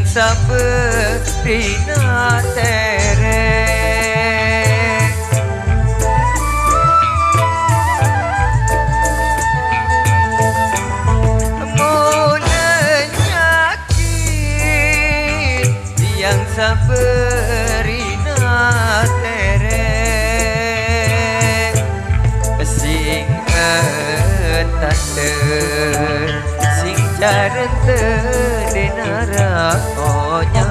saberi na tere mula nyakit yang saberi na tere sing tante sing carente denara konya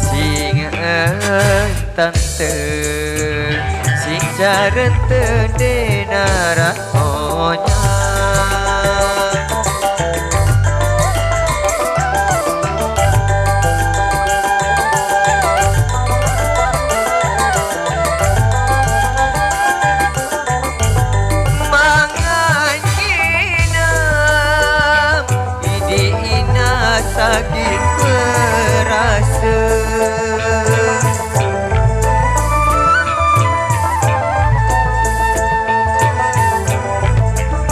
sing tante sing carente denara konya sakit perasa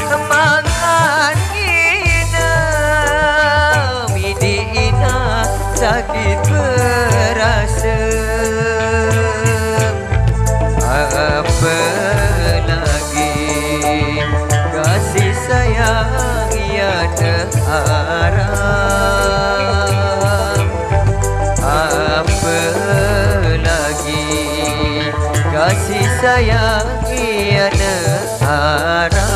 semangat ina midi ina sakit perasa apa lagi kasih sayang iana arah apa lagi kasih sayang iana arah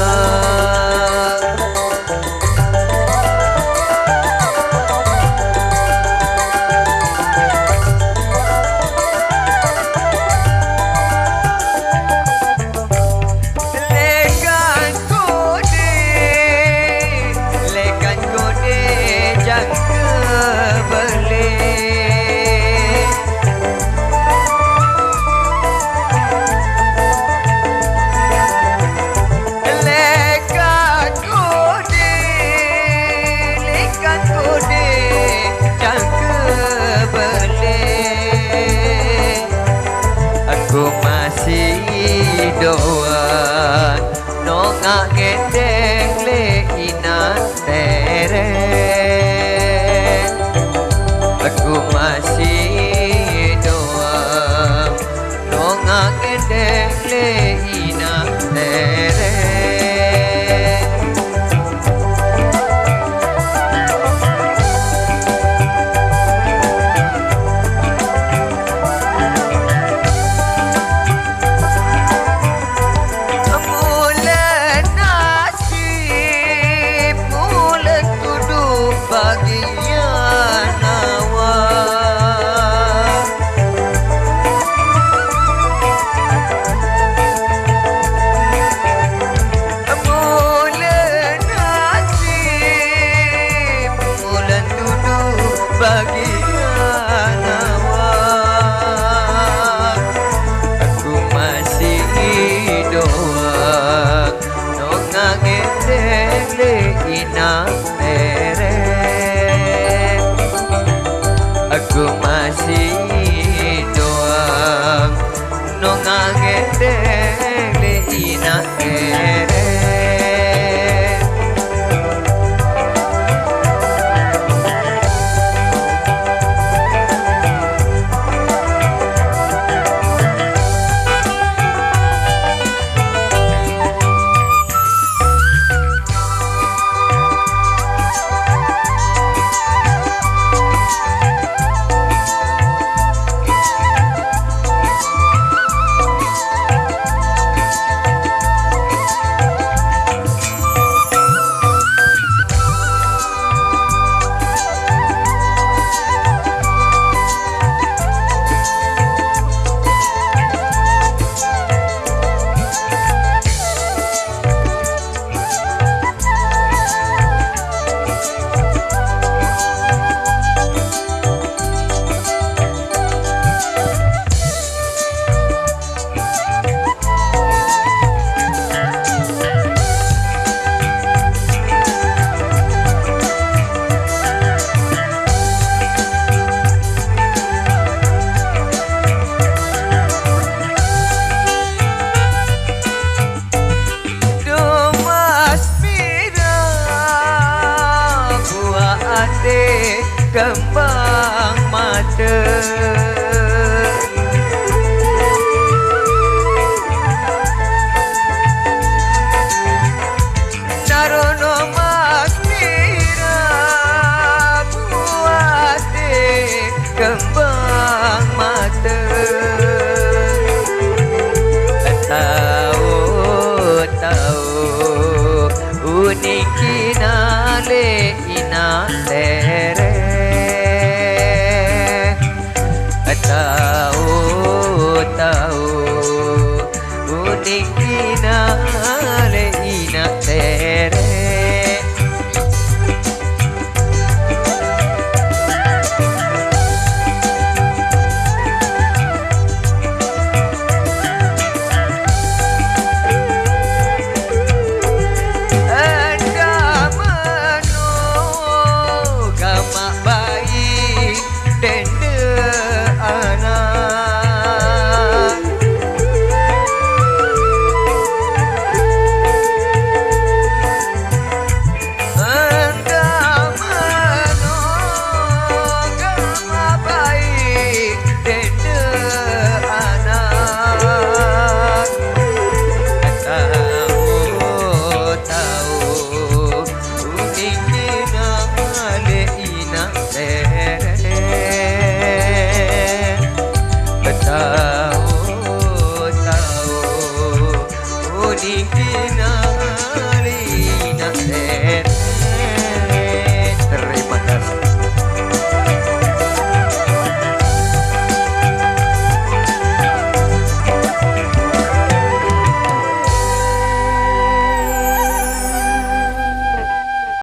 doa nonga gendeng le ina tere aku masih doa nonga gendeng le ina tere aku masih doang nonga gendeng le ina ere kembang mata. Narono maspira buate kembang mata. Tahu unikina le ina tere. Tahu unikina le ina tere.